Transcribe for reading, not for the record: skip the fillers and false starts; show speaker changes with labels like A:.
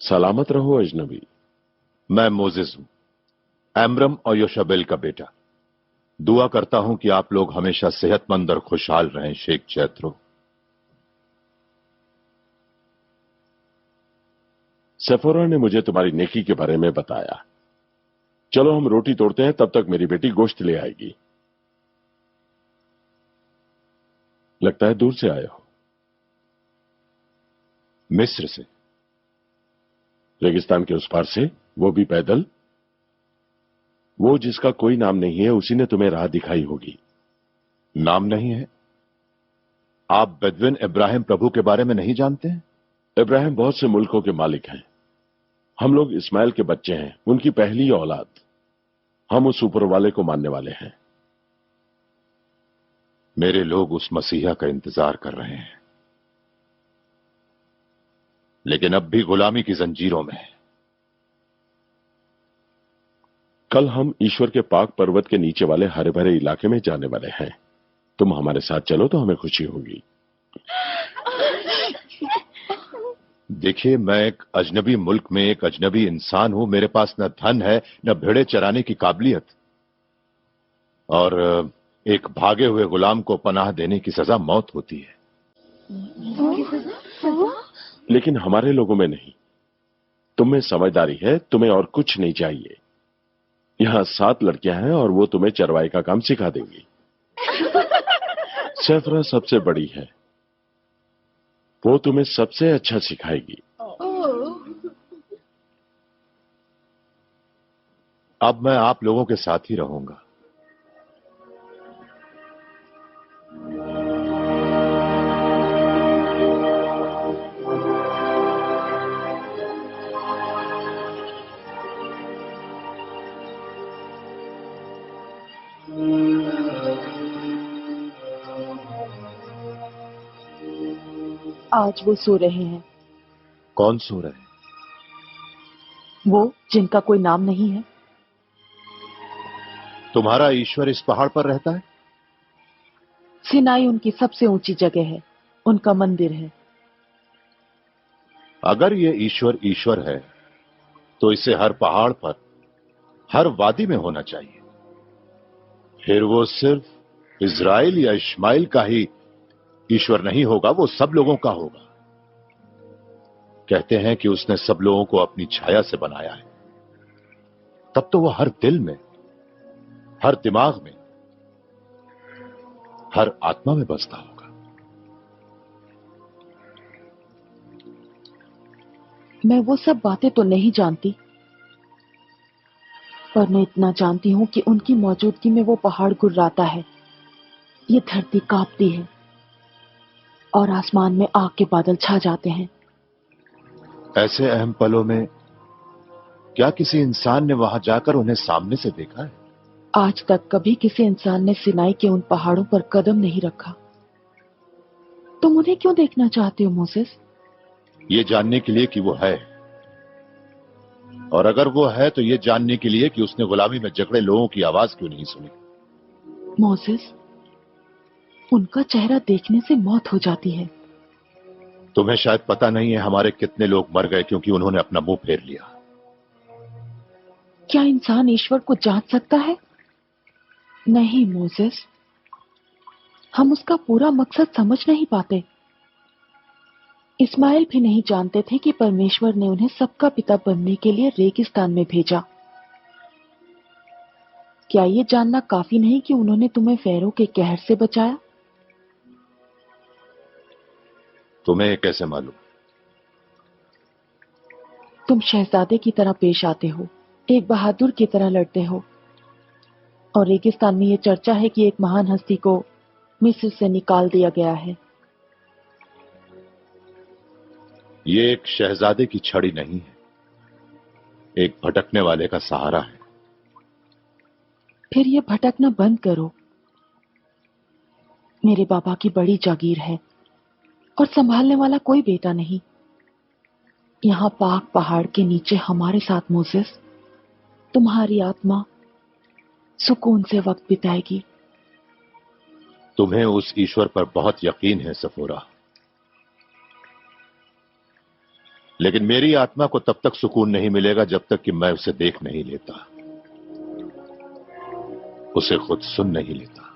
A: सलामत रहो अजनबी। मैं मोजिस हूं, एमरम और योशबेल का बेटा। दुआ करता हूं कि आप लोग हमेशा सेहतमंद और खुशहाल रहें, शेख जैत्रो। सेफोरा ने मुझे तुम्हारी नेकी के बारे में बताया। चलो हम रोटी तोड़ते हैं, तब तक मेरी बेटी गोश्त ले आएगी। लगता है दूर से आए हो। मिस्र से? रेगिस्तान के उस पार से, वो भी पैदल? वो जिसका कोई नाम नहीं है, उसी ने तुम्हें राह दिखाई होगी। नाम नहीं है? आप बेदविन इब्राहिम प्रभु के बारे में नहीं जानते हैं? इब्राहिम बहुत से मुल्कों के मालिक हैं। हम लोग इस्माइल के बच्चे हैं, उनकी पहली औलाद। हम उस ऊपर वाले को मानने वाले हैं। मेरे लोग उस मसीहा का इंतजार कर रहे हैं, लेकिन अब भी गुलामी की जंजीरों में। कल हम ईश्वर के पाक पर्वत के नीचे वाले हरे भरे इलाके में जाने वाले हैं। तुम हमारे साथ चलो तो हमें खुशी होगी। देखिए, मैं एक अजनबी मुल्क में एक अजनबी इंसान हूं। मेरे पास न धन है, न भेड़े चराने की काबिलियत, और एक भागे हुए गुलाम को पनाह देने की सजा मौत होती है। लेकिन हमारे लोगों में नहीं। तुम में समझदारी है, तुम्हें और कुछ नहीं चाहिए। यहां 7 लड़कियां हैं और वो तुम्हें चरवाई का काम सिखा देंगी। सेफरा सबसे बड़ी है, वो तुम्हें सबसे अच्छा सिखाएगी। अब मैं आप लोगों के साथ ही रहूंगा।
B: आज वो सो रहे हैं।
A: कौन सो रहे हैं?
B: वो जिनका कोई नाम नहीं है।
A: तुम्हारा ईश्वर इस पहाड़ पर रहता है?
B: सिनाई उनकी सबसे ऊंची जगह है, उनका मंदिर है।
A: अगर ये ईश्वर ईश्वर है, तो इसे हर पहाड़ पर, हर वादी में होना चाहिए। फिर वो सिर्फ इज़राइल या इस्माइल का ही ईश्वर नहीं होगा, वो सब लोगों का होगा। कहते हैं कि उसने सब लोगों को अपनी छाया से बनाया है। तब तो वो हर दिल में, हर दिमाग में, हर आत्मा में बसता होगा।
B: मैं वो सब बातें तो नहीं जानती, पर मैं इतना जानती हूं कि उनकी मौजूदगी में वो पहाड़ गुर्राता है, ये धरती कांपती है और आसमान में आग के बादल छा जाते हैं।
A: ऐसे अहम पलों में क्या किसी इंसान ने वहां जाकर उन्हें सामने से देखा है?
B: आज तक कभी किसी इंसान ने सिनाई के उन पहाड़ों पर कदम नहीं रखा। तुम उन्हें क्यों देखना चाहते हो मोसेस?
A: ये जानने के लिए कि वो है, और अगर वो है तो ये जानने के लिए कि उसने गुलामी में जकड़े लोगों की आवाज क्यों नहीं सुनी।
B: मोसेस, उनका चेहरा देखने से मौत हो जाती है।
A: तुम्हें शायद पता नहीं है हमारे कितने लोग मर गए क्योंकि उन्होंने अपना मुंह फेर लिया।
B: क्या इंसान ईश्वर को जान सकता है? नहीं मोसेस, हम उसका पूरा मकसद समझ नहीं पाते। इस्माइल भी नहीं जानते थे कि परमेश्वर ने उन्हें सबका पिता बनने के लिए रेगिस्तान में भेजा। क्या ये जानना काफी नहीं कि उन्होंने तुम्हें फैरो के कहर से बचाया?
A: तुम्हें कैसे मालूम?
B: तुम शहजादे की तरह पेश आते हो, एक बहादुर की तरह लड़ते हो, और रेगिस्तान में ये चर्चा है कि एक महान हस्ती को मिस्र से निकाल दिया गया है।
A: ये एक शहजादे की छड़ी नहीं है, एक भटकने वाले का सहारा है।
B: फिर ये भटकना बंद करो। मेरे बाबा की बड़ी जागीर है और संभालने वाला कोई बेटा नहीं। यहाँ पाक पहाड़ के नीचे हमारे साथ मोसेस, तुम्हारी आत्मा सुकून से वक्त बिताएगी।
A: तुम्हें उस ईश्वर पर बहुत यकीन है सफोरा। लेकिन मेरी आत्मा को तब तक सुकून नहीं मिलेगा जब तक कि मैं उसे देख नहीं लेता, उसे खुद सुन नहीं लेता।